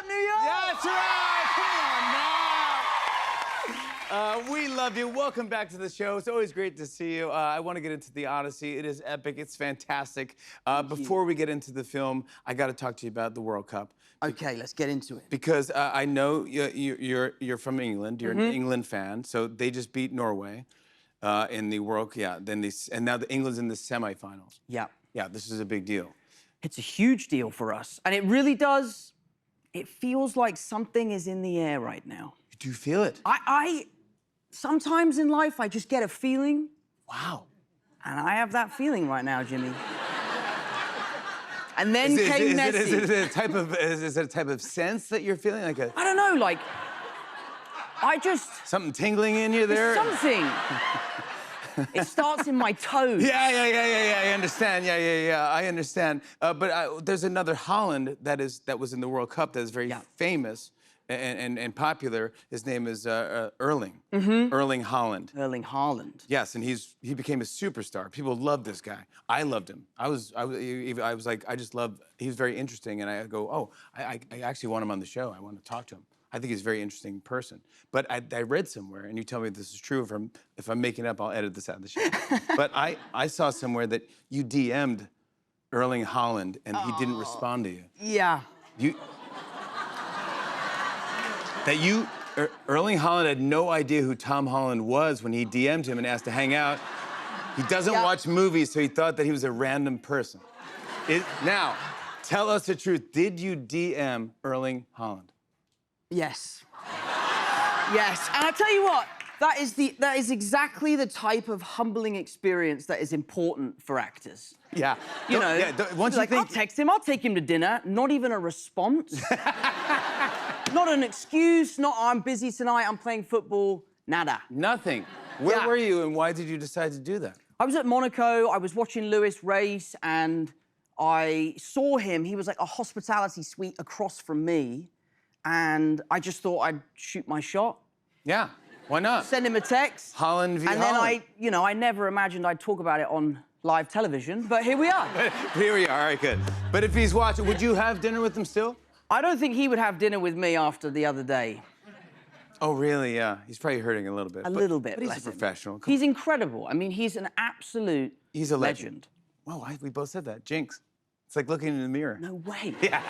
up, New York? That's right. Come on now. We love you. Welcome back to the show. It's always great to see you. I want to get into The Odyssey. It is epic. It's fantastic. Before we get into the film, I got to talk to you about the World Cup. Okay, let's get into it. Because I know you're from England. You're an England fan. So they just beat Norway in the World. Yeah. And now England's in the semifinals. Yeah. Yeah. This is a big deal. It's a huge deal for us, and it really does. It feels like something is in the air right now. Do you feel it? I sometimes in life I just get a feeling. Wow. And I have that feeling right now, Jimmy. And then came Messi. Is it a type of sense that you're feeling? Like I don't know, like, I just... something tingling in you there? Something. It starts in my toes. Yeah. I understand. Yeah. I understand. But there's another Holland that was in the World Cup that is very famous and popular. His name is Erling. Erling Haaland. Erling Haaland. Yes, and he became a superstar. People love this guy. I loved him. I was like, I just love. He was very interesting, and I go, oh, I actually want him on the show. I want to talk to him. I think he's a very interesting person. But I read somewhere, and you tell me if this is true. If I'm making it up, I'll edit this out of the show. But I saw somewhere that you DM'd Erling Haaland, and he didn't respond to you. Yeah. Erling Haaland had no idea who Tom Holland was when he DM'd him and asked to hang out. He doesn't watch movies, so he thought that he was a random person. Now, tell us the truth. Did you DM Erling Haaland? Yes. Yes. And I'll tell you what, that is exactly the type of humbling experience that is important for actors. Yeah. You know, once you think... I'll text him, I'll take him to dinner. Not even a response. Not an excuse, not I'm busy tonight, I'm playing football. Nada. Nothing. Where were you and why did you decide to do that? I was at Monaco, I was watching Lewis race, and I saw him. He was like a hospitality suite across from me, and I just thought I'd shoot my shot. Yeah, why not? Send him a text. Holland v. And Holland. then I never imagined I'd talk about it on live television, but here we are. Here we are, all right, good. But if he's watching, would you have dinner with him still? I don't think he would have dinner with me after the other day. Oh, really? Yeah. He's probably hurting a little bit. A little bit. But he's a professional. He's incredible. I mean, he's an absolute He's a legend. Whoa, we both said that. Jinx. It's like looking in the mirror. No way. Yeah.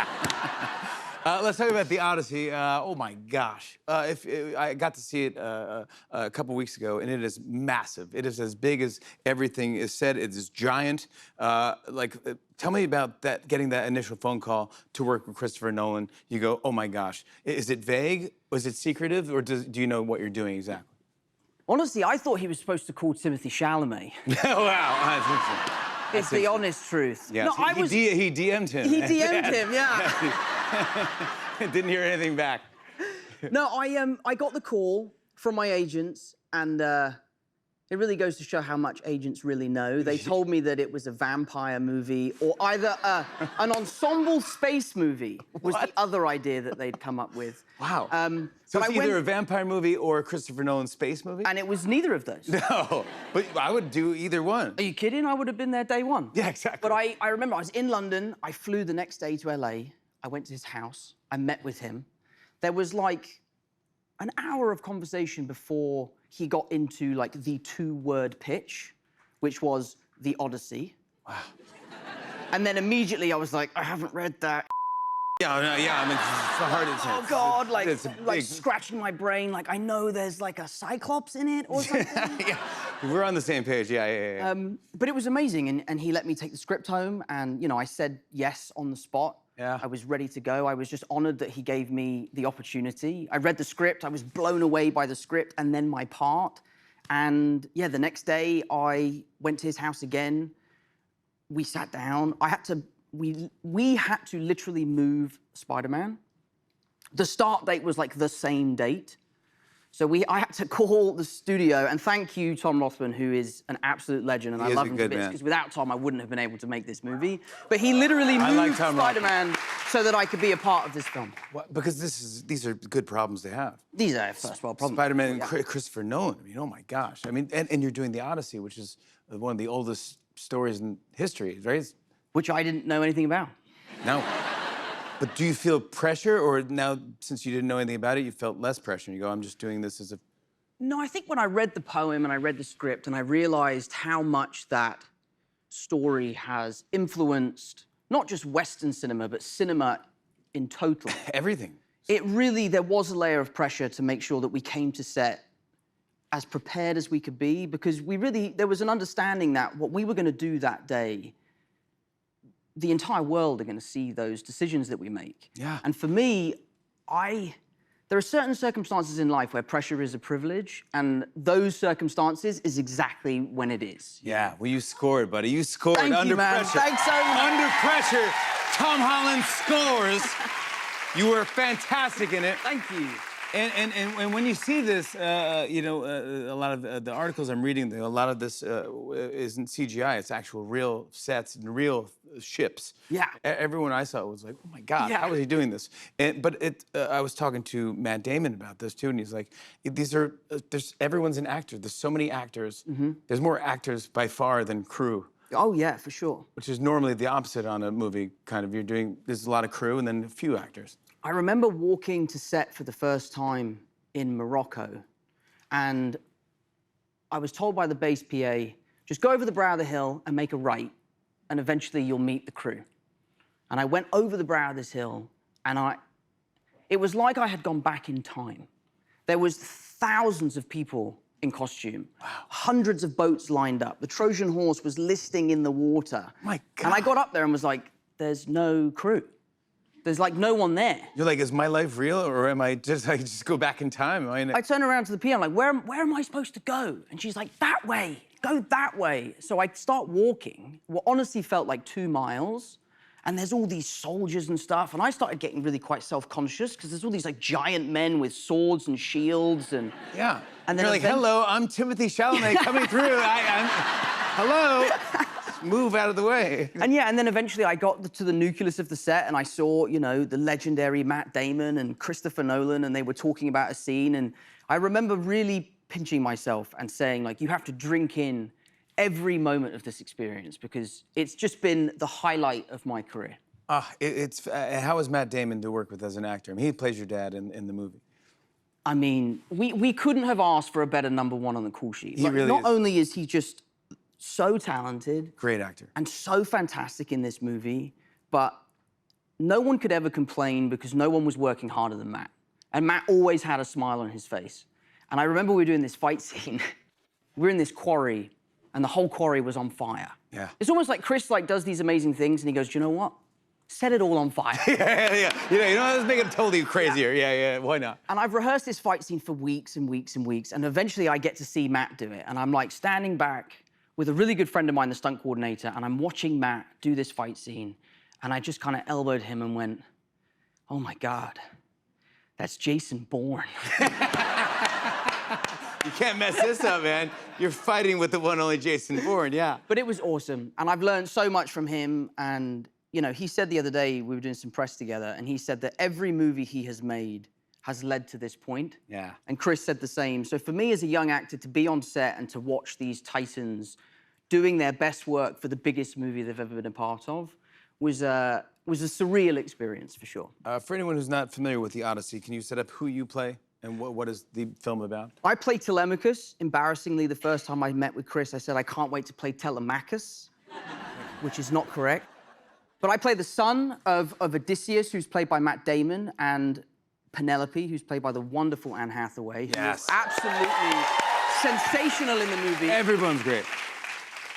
Let's talk about The Odyssey. Oh, my gosh. I got to see it a couple weeks ago, and it is massive. It is as big as everything is said. It is giant. Tell me about that, getting that initial phone call to work with Christopher Nolan. You go, oh, my gosh. Is it vague? Was it secretive? Or do you know what you're doing exactly? Honestly, I thought he was supposed to call Timothy Chalamet. Oh, wow. It's the honest truth. Yes. No, he DM'd him. He DM'd him, yeah. Didn't hear anything back. No, I got the call from my agents, and it really goes to show how much agents really know. They told me that it was a vampire movie or either an ensemble space movie was the other idea that they'd come up with. Wow. So it's either a vampire movie or a Christopher Nolan space movie? And it was neither of those. No, but I would do either one. Are you kidding? I would have been there day one. Yeah, exactly. But I remember I was in London. I flew the next day to LA. I went to his house. I met with him. There was like an hour of conversation before he got into like the 2-word pitch, which was The Odyssey. Wow. And then immediately I was like, I haven't read that. Yeah, I mean, it's hard to say. Oh God, like scratching my brain, like I know there's like a Cyclops in it or something. Yeah, we're on the same page, yeah. But it was amazing, and he let me take the script home, and you know, I said yes on the spot. Yeah. I was ready to go. I was just honored that he gave me the opportunity. I read the script, I was blown away by the script and then my part. And yeah, the next day I went to his house again. We sat down. We had to literally move Spider-Man. The start date was like the same date. So I had to call the studio, and thank you, Tom Rothman, who is an absolute legend, and I love him to bits, because without Tom, I wouldn't have been able to make this movie. But he literally moved Spider-Man so that I could be a part of this film. What? Because these are good problems to have. These are first world problems. Spider-Man and Christopher Nolan, I mean, oh my gosh. I mean, and you're doing The Odyssey, which is one of the oldest stories in history, right? Which I didn't know anything about. No. But do you feel pressure, or now, since you didn't know anything about it, you felt less pressure? And you go, I'm just doing this as a... No, I think when I read the poem and I read the script and I realized how much that story has influenced not just Western cinema, but cinema in total. Everything. There was a layer of pressure to make sure that we came to set as prepared as we could be, because there was an understanding that what we were going to do that day, the entire world are going to see those decisions that we make. Yeah. And for me, there are certain circumstances in life where pressure is a privilege, and those circumstances is exactly when it is. Yeah, well, you scored, buddy. You scored. Thank under you, man. pressure. Thanks so much. Under pressure, Tom Holland scores. You were fantastic in it. Thank you. And when you see this, you know, a lot of the articles I'm reading, a lot of this isn't CGI. It's actual real sets and real ships. Yeah. Everyone I saw was like, oh my God, Yeah. how is he doing this? I was talking to Matt Damon about this too, and he's like, everyone's an actor. There's so many actors. Mm-hmm. There's more actors by far than crew. Oh, yeah, for sure. Which is normally the opposite on a movie, kind of. There's a lot of crew and then a few actors. I remember walking to set for the first time in Morocco, and I was told by the base PA, just go over the brow of the hill and make a right, and eventually you'll meet the crew. And I went over the brow of this hill, and it was like I had gone back in time. There was thousands of people in costume. Wow. Hundreds of boats lined up. The Trojan horse was listing in the water. My God. And I got up there and was like, there's no crew. There's like no one there. You're like, is my life real, or am I just go back in time? I turn around to the PA, I'm like, where am I supposed to go? And she's like, that way, go that way. So I start walking, what honestly felt like 2 miles, and there's all these soldiers and stuff, and I started getting really quite self-conscious, because there's all these like giant men with swords and shields and... Yeah. And then you're like, hello, I'm Timothy Chalamet coming through. Hello. Move out of the way. And yeah, and then eventually I got to the nucleus of the set, and I saw, you know, the legendary Matt Damon and Christopher Nolan, and they were talking about a scene, and I remember really pinching myself and saying, like, you have to drink in every moment of this experience, because it's just been the highlight of my career. How is Matt Damon to work with as an actor? I mean, he plays your dad in the movie. I mean, we couldn't have asked for a better number one on the call sheet. He really not is. only is he just so talented. Great actor. And so fantastic in this movie, but no one could ever complain because no one was working harder than Matt. And Matt always had a smile on his face. And I remember we were doing this fight scene. We were in this quarry, and the whole quarry was on fire. Yeah. It's almost like Chris does these amazing things, and he goes, do you know what? Set it all on fire. Yeah. You know, let's make it totally crazier. Yeah, why not? And I've rehearsed this fight scene for weeks and weeks and weeks, and eventually I get to see Matt do it. And I'm like standing back with a really good friend of mine, the stunt coordinator, and I'm watching Matt do this fight scene, and I just kind of elbowed him and went, oh my God, that's Jason Bourne. You can't mess this up, man. You're fighting with the one and only Jason Bourne, yeah. But it was awesome, and I've learned so much from him, and you know, he said the other day, we were doing some press together, and he said that every movie he has made has led to this point. Yeah. And Chris said the same. So for me as a young actor, to be on set and to watch these titans doing their best work for the biggest movie they've ever been a part of was a surreal experience, for sure. For anyone who's not familiar with The Odyssey, can you set up who you play and what is the film about? I play Telemachus. Embarrassingly, the first time I met with Chris, I said, I can't wait to play Telemachus, which is not correct. But I play the son of Odysseus, who's played by Matt Damon, and Penelope, who's played by the wonderful Anne Hathaway. Who Yes. is absolutely sensational in the movie. Everyone's great.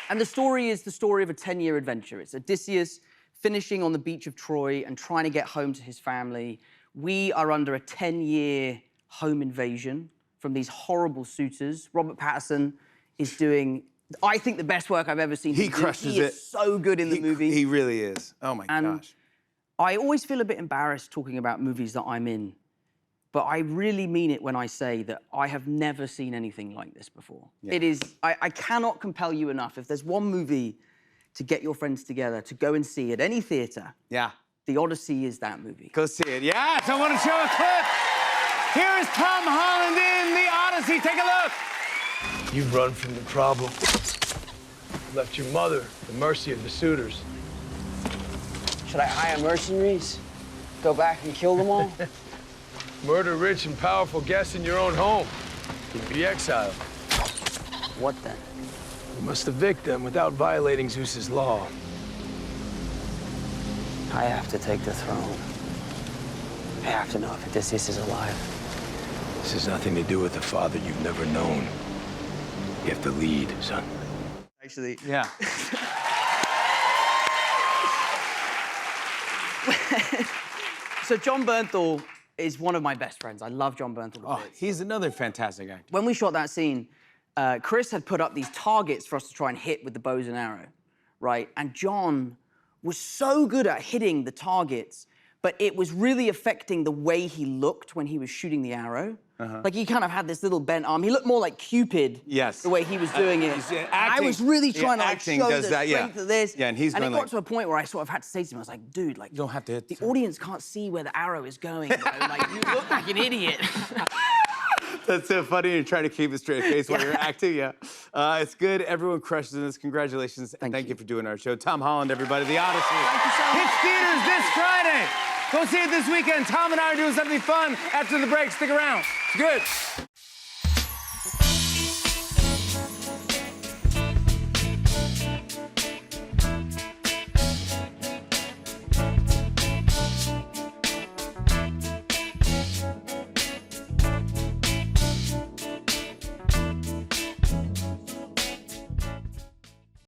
And the story is the story of a 10-year adventure. It's Odysseus finishing on the beach of Troy and trying to get home to his family. We are under a 10-year home invasion from these horrible suitors. Robert Pattinson is doing, I think, the best work I've ever seen. He crushes He it. is so good in the movie. He really is. Oh my gosh. I always feel a bit embarrassed talking about movies that I'm in, but I really mean it when I say that I have never seen anything like this before. Yeah. It is, I cannot compel you enough. If there's one movie to get your friends together to go and see at any theater, Yeah. The Odyssey is that movie. Go see it. Yes, I want to show a clip. Here is Tom Holland in The Odyssey. Take a look. You've run from the problem. Left your mother at the mercy of the suitors. Should I hire mercenaries? Go back and kill them all? Murder rich and powerful guests in your own home. You'd be exiled. What then? You must evict them without violating Zeus's law. I have to take the throne. I have to know if Odysseus is alive. This has nothing to do with the father you've never known. You have to lead, son. Actually, Yeah. so John Bernthal is one of my best friends. I love John Bernthal. Oh, he's another fantastic actor. When we shot that scene, Chris had put up these targets for us to try and hit with the bows and arrow, right? And John was so good at hitting the targets, but it was really affecting the way he looked when he was shooting the arrow. Like he kind of had this little bent arm. He looked more like Cupid. Yes. The way he was doing it. Yeah, And I was really trying to like, acting show does the that, strength of this. Yeah, and he's it going got like, to a point where I sort of had to say to him, I was like, dude, like, you don't have to hit the audience can't see where the arrow is going, bro. Like, you look like an idiot. That's so funny. You're trying to keep a straight face while you're acting. Yeah, it's good. Everyone crushes this. Congratulations. And thank you for doing our show. Tom Holland, everybody. The Odyssey. Thank you so much. Hits theaters this Friday. Go see it this weekend. Tom and I are doing something fun after the break. Stick around. It's good.